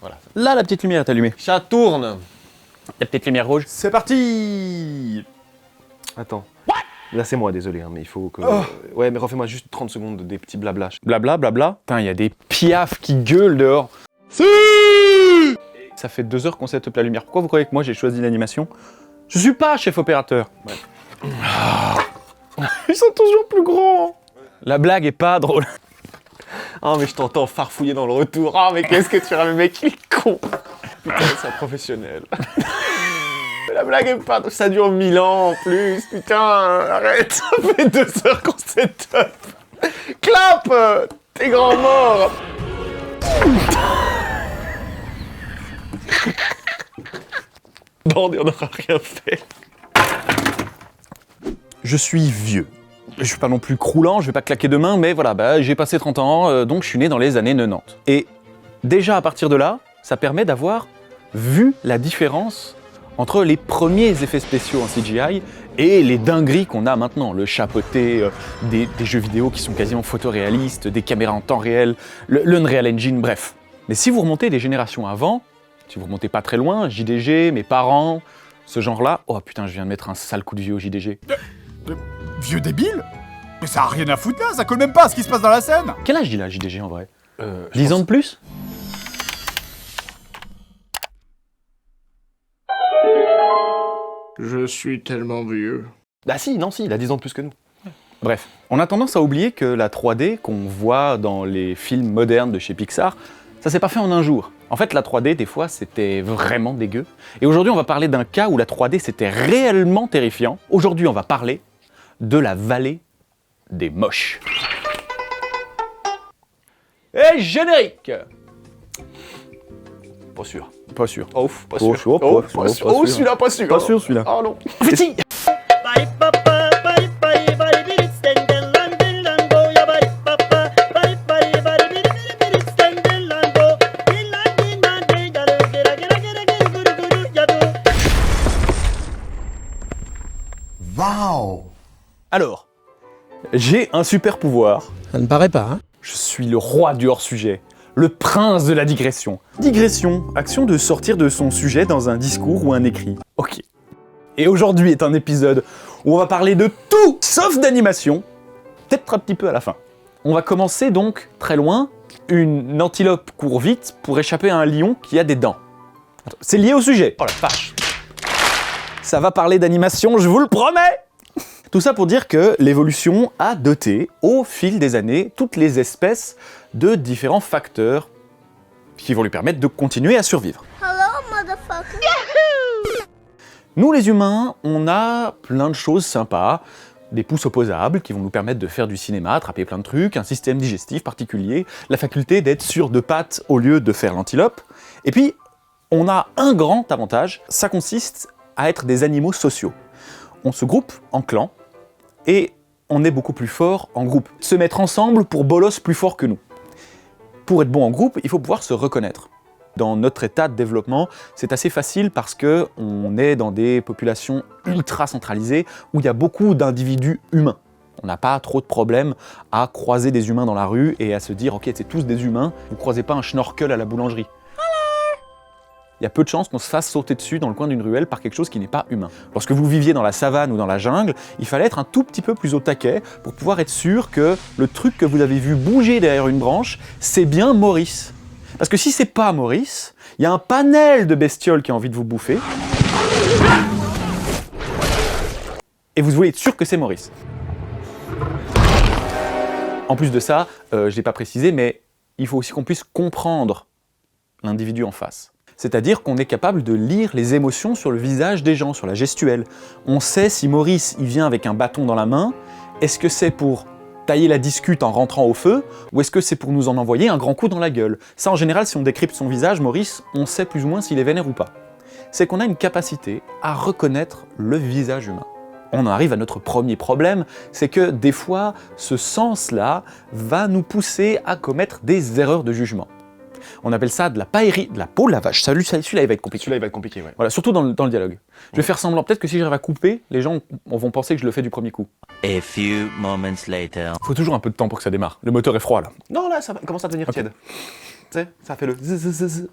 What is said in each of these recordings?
Voilà. Là, la petite lumière est allumée. Ça tourne. La petite lumière rouge. C'est parti. Attends. Là, c'est moi, désolé, hein, mais il faut que... Ouais, mais refais-moi juste 30 secondes des petits blabla. Blabla, blabla. Putain, il y a des piafs qui gueulent dehors. Si. Ça fait 2 heures qu'on set-up la lumière. Pourquoi vous croyez que moi j'ai choisi l'animation? Je suis pas chef opérateur. Ouais. Ils sont toujours plus grands. La blague est pas drôle. Oh, mais je t'entends farfouiller dans le retour. Oh, mais qu'est-ce que tu ramènes, mec, il est con. Putain, c'est un professionnel. La blague est pas... Ça dure 1000 ans en plus, putain, arrête. Ça fait 2 heures qu'on set-up. Clap. T'es grand mort. Bordel, on n'aura rien fait. Je suis vieux. Je suis pas non plus croulant, je vais pas claquer de main, mais voilà, j'ai passé 30 ans, donc je suis né dans les années 90. Et déjà à partir de là, ça permet d'avoir vu la différence entre les premiers effets spéciaux en CGI et les dingueries qu'on a maintenant. Le chapeauté, des jeux vidéo qui sont quasiment photoréalistes, des caméras en temps réel, l'Unreal Engine, bref. Mais si vous remontez des générations avant, si vous remontez pas très loin, JDG, mes parents, ce genre-là... Oh putain, je viens de mettre un sale coup de vieux au JDG. Vieux débile? Mais ça a rien à foutre là, ça colle même pas à ce qui se passe dans la scène. Quel âge il a JDG en vrai 10 ans de plus? Je suis tellement vieux. Ah si, non, si, il a 10 ans de plus que nous. Bref, on a tendance à oublier que la 3D qu'on voit dans les films modernes de chez Pixar, ça s'est pas fait en un jour. En fait, la 3D, des fois, c'était vraiment dégueu. Et aujourd'hui, on va parler d'un cas où la 3D, c'était réellement terrifiant. Aujourd'hui, on va parler de la vallée des moches. Et générique! Pas sûr. Pas sûr. Oh, pas sûr. Pas sûr. Oh, celui-là, pas sûr. Pas sûr, celui-là. Oh non. Si. Waouh! Alors, j'ai un super pouvoir. Ça ne paraît pas, hein? Je suis le roi du hors-sujet, le prince de la digression. Digression, action de sortir de son sujet dans un discours ou un écrit. Ok. Et aujourd'hui est un épisode où on va parler de tout, sauf d'animation, peut-être un petit peu à la fin. On va commencer donc très loin. Une antilope court vite pour échapper à un lion qui a des dents. C'est lié au sujet. Oh la vache. Ça va parler d'animation, je vous le promets! Tout ça pour dire que l'évolution a doté, au fil des années, toutes les espèces de différents facteurs qui vont lui permettre de continuer à survivre. Hello, motherfucker. Nous les humains, on a plein de choses sympas, des pouces opposables qui vont nous permettre de faire du cinéma, attraper plein de trucs, un système digestif particulier, la faculté d'être sur 2 pattes au lieu de faire l'antilope. Et puis, on a un grand avantage, ça consiste à être des animaux sociaux. On se groupe en clans, et on est beaucoup plus fort en groupe. Se mettre ensemble pour bolos plus fort que nous. Pour être bon en groupe, il faut pouvoir se reconnaître. Dans notre état de développement, c'est assez facile parce qu'on est dans des populations ultra centralisées où il y a beaucoup d'individus humains. On n'a pas trop de problèmes à croiser des humains dans la rue et à se dire « Ok, c'est tous des humains, vous ne croisez pas un schnorkel à la boulangerie ». Il y a peu de chances qu'on se fasse sauter dessus dans le coin d'une ruelle par quelque chose qui n'est pas humain. Lorsque vous viviez dans la savane ou dans la jungle, il fallait être un tout petit peu plus au taquet pour pouvoir être sûr que le truc que vous avez vu bouger derrière une branche, c'est bien Maurice. Parce que si c'est pas Maurice, il y a un panel de bestioles qui a envie de vous bouffer. Et vous voulez être sûr que c'est Maurice. En plus de ça, je ne l'ai pas précisé, mais il faut aussi qu'on puisse comprendre l'individu en face. C'est-à-dire qu'on est capable de lire les émotions sur le visage des gens, sur la gestuelle. On sait si Maurice il vient avec un bâton dans la main, est-ce que c'est pour tailler la discute en rentrant au feu, ou est-ce que c'est pour nous en envoyer un grand coup dans la gueule? Ça en général, si on décrypte son visage, Maurice, on sait plus ou moins s'il est vénère ou pas. C'est qu'on a une capacité à reconnaître le visage humain. On en arrive à notre premier problème, c'est que des fois, ce sens-là va nous pousser à commettre des erreurs de jugement. On appelle ça de la paillerie, de la peau, la vache. Celui-là, il va être compliqué. Celui-là, il va être compliqué, ouais. Voilà, surtout dans le dialogue. Je vais faire semblant, peut-être que si j'arrive à couper, les gens vont penser que je le fais du premier coup. A few moments later. Faut toujours un peu de temps pour que ça démarre. Le moteur est froid, là. Non, là, ça commence à devenir tiède. sais, ça fait le zzz.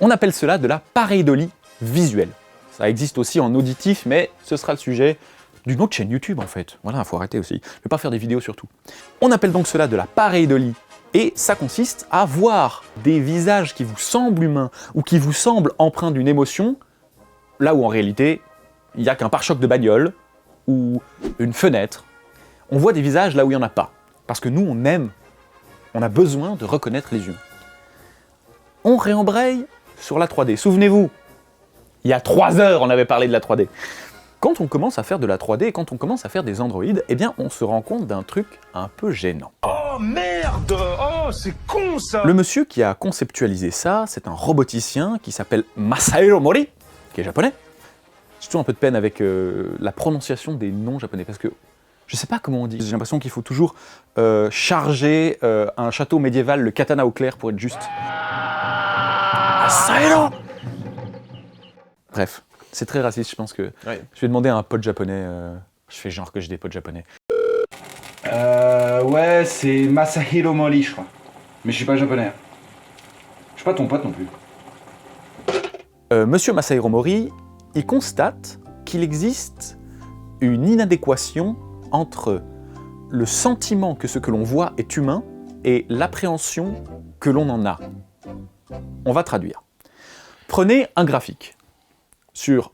On appelle cela de la pareidolie visuelle. Ça existe aussi en auditif, mais ce sera le sujet d'une autre chaîne YouTube en fait. Voilà, faut arrêter aussi. Je vais pas faire des vidéos sur tout. On appelle donc cela de la pareidolie, et ça consiste à voir des visages qui vous semblent humains ou qui vous semblent empreints d'une émotion, là où en réalité, il n'y a qu'un pare-choc de bagnole ou une fenêtre. On voit des visages là où il n'y en a pas. Parce que nous, on aime, on a besoin de reconnaître les humains. On réembraye sur la 3D. Souvenez-vous, il y a 3 heures, on avait parlé de la 3D. Quand on commence à faire de la 3D et quand on commence à faire des androïdes, eh bien, on se rend compte d'un truc un peu gênant. Oh merde! Oh, c'est con ça! Le monsieur qui a conceptualisé ça, c'est un roboticien qui s'appelle Masahiro Mori, qui est japonais. J'ai toujours un peu de peine avec la prononciation des noms japonais, parce que je sais pas comment on dit. J'ai l'impression qu'il faut toujours charger un château médiéval, le katana au clair, pour être juste. Masahiro! Bref, c'est très raciste, je pense que... Ouais. Je vais demander à un pote japonais, je fais genre que j'ai des potes japonais. Ouais, c'est Masahiro Mori, je crois. Mais je suis pas japonais. Je suis pas ton pote non plus. Monsieur Masahiro Mori, il constate qu'il existe une inadéquation entre le sentiment que ce que l'on voit est humain et l'appréhension que l'on en a. On va traduire. Prenez un graphique. Sur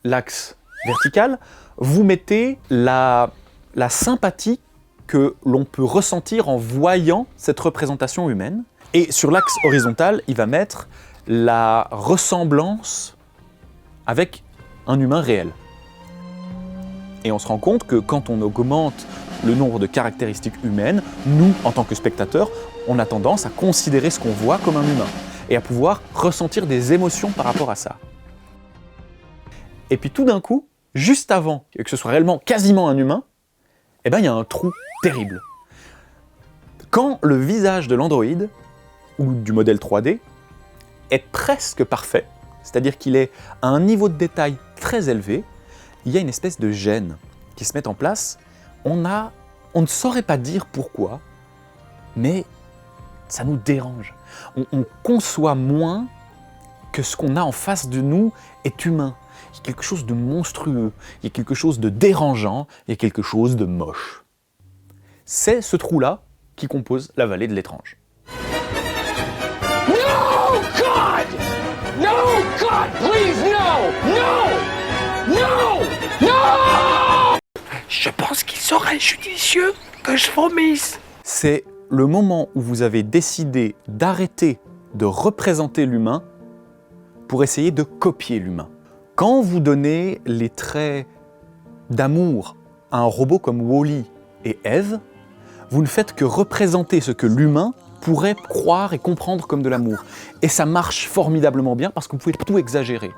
l'axe vertical, vous mettez la sympathie que l'on peut ressentir en voyant cette représentation humaine. Et sur l'axe horizontal, il va mettre la ressemblance avec un humain réel. Et on se rend compte que quand on augmente le nombre de caractéristiques humaines, nous, en tant que spectateurs, on a tendance à considérer ce qu'on voit comme un humain et à pouvoir ressentir des émotions par rapport à ça. Et puis tout d'un coup, juste avant que ce soit réellement quasiment un humain, eh ben, il y a un trou terrible. Quand le visage de l'androïde, ou du modèle 3D, est presque parfait, c'est-à-dire qu'il est à un niveau de détail très élevé, il y a une espèce de gêne qui se met en place. On ne saurait pas dire pourquoi, mais ça nous dérange. On conçoit moins que ce qu'on a en face de nous est humain. Il y a quelque chose de monstrueux, il y a quelque chose de dérangeant, il y a quelque chose de moche. C'est ce trou-là qui compose la vallée de l'étrange. No, God! No, God, please, no! No! No! No! Je pense qu'il serait judicieux que je vomisse. C'est le moment où vous avez décidé d'arrêter de représenter l'humain pour essayer de copier l'humain. Quand vous donnez les traits d'amour à un robot comme Wall-E et Eve, vous ne faites que représenter ce que l'humain pourrait croire et comprendre comme de l'amour. Et ça marche formidablement bien parce que vous pouvez tout exagérer.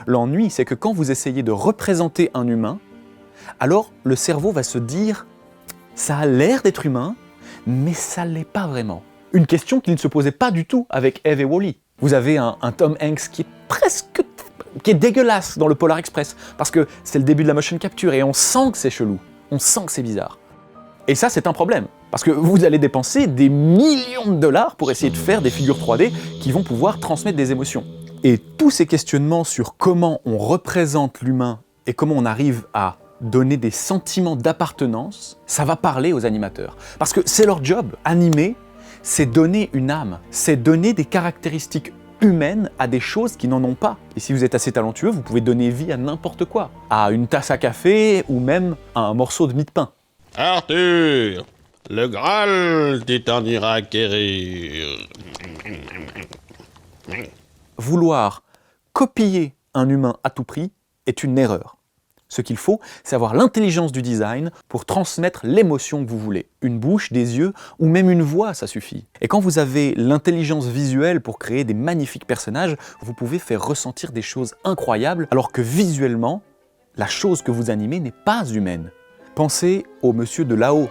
L'ennui, c'est que quand vous essayez de représenter un humain, alors le cerveau va se dire « ça a l'air d'être humain, mais ça l'est pas vraiment ». Une question qui ne se posait pas du tout avec Eve et Wall-E. Vous avez un Tom Hanks qui est dégueulasse dans le Polar Express, parce que c'est le début de la motion capture et on sent que c'est chelou, on sent que c'est bizarre. Et ça, c'est un problème, parce que vous allez dépenser des millions de dollars pour essayer de faire des figures 3D qui vont pouvoir transmettre des émotions. Et tous ces questionnements sur comment on représente l'humain et comment on arrive à donner des sentiments d'appartenance, ça va parler aux animateurs. Parce que c'est leur job, animer, c'est donner une âme, c'est donner des caractéristiques humaines à des choses qui n'en ont pas. Et si vous êtes assez talentueux, vous pouvez donner vie à n'importe quoi. À une tasse à café ou même à un morceau de mie de pain. Arthur, le Graal t'est en ira acquérir. Vouloir copier un humain à tout prix est une erreur. Ce qu'il faut, c'est avoir l'intelligence du design pour transmettre l'émotion que vous voulez. Une bouche, des yeux ou même une voix, ça suffit. Et quand vous avez l'intelligence visuelle pour créer des magnifiques personnages, vous pouvez faire ressentir des choses incroyables alors que visuellement, la chose que vous animez n'est pas humaine. Pensez au monsieur de là-haut,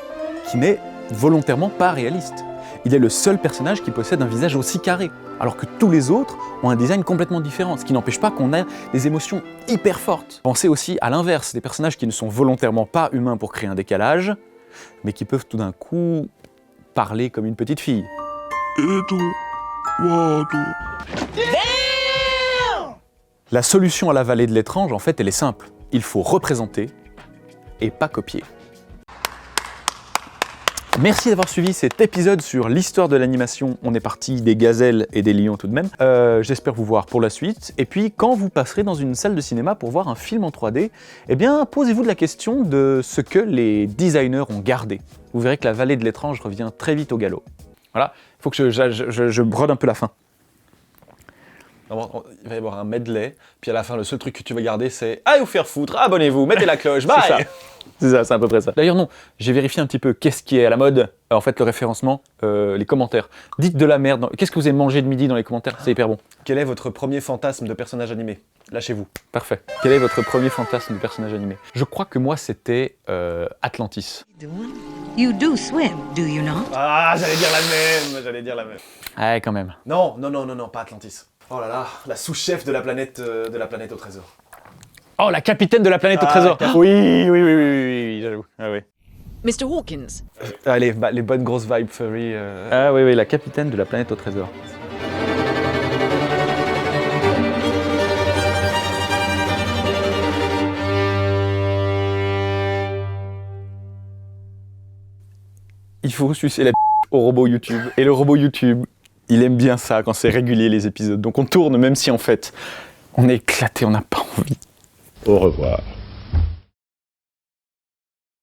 qui n'est volontairement pas réaliste. Il est le seul personnage qui possède un visage aussi carré, alors que tous les autres ont un design complètement différent, ce qui n'empêche pas qu'on ait des émotions hyper fortes. Pensez aussi à l'inverse, des personnages qui ne sont volontairement pas humains pour créer un décalage, mais qui peuvent tout d'un coup parler comme une petite fille. La solution à la vallée de l'étrange, en fait, elle est simple. Il faut représenter et pas copier. Merci d'avoir suivi cet épisode sur l'histoire de l'animation. On est parti des gazelles et des lions tout de même. J'espère vous voir pour la suite. Et puis, quand vous passerez dans une salle de cinéma pour voir un film en 3D, eh bien, posez-vous de la question de ce que les designers ont gardé. Vous verrez que la vallée de l'étrange revient très vite au galop. Voilà, il faut que je brode un peu la fin. Il va y avoir un medley, puis à la fin, le seul truc que tu vas garder, c'est « Allez vous faire foutre, abonnez-vous, mettez la cloche, bye !» C'est ça, c'est à peu près ça. D'ailleurs non, j'ai vérifié un petit peu qu'est-ce qui est à la mode. En fait, le référencement, les commentaires. Dites de la merde. Qu'est-ce que vous avez mangé de midi dans les commentaires? C'est hyper bon. Quel est votre premier fantasme de personnage animé? Lâchez-vous. Parfait. Quel est votre premier fantasme de personnage animé? Je crois que moi, c'était Atlantis. You do swim, do you not? Ah, j'allais dire la même. Ouais, quand même. Non, pas Atlantis. Oh là là, la sous-chef de la planète au trésor. Oh, la capitaine de la planète au trésor. Oui, j'avoue. Ah oui. Mr. Hawkins. Allez, les bonnes grosses vibes furry. Ah oui, la capitaine de la planète au trésor. Il faut sucer la au robot YouTube. Et le robot YouTube, il aime bien ça quand c'est régulier les épisodes. Donc on tourne même si en fait, on est éclaté, on n'a pas envie. Au revoir.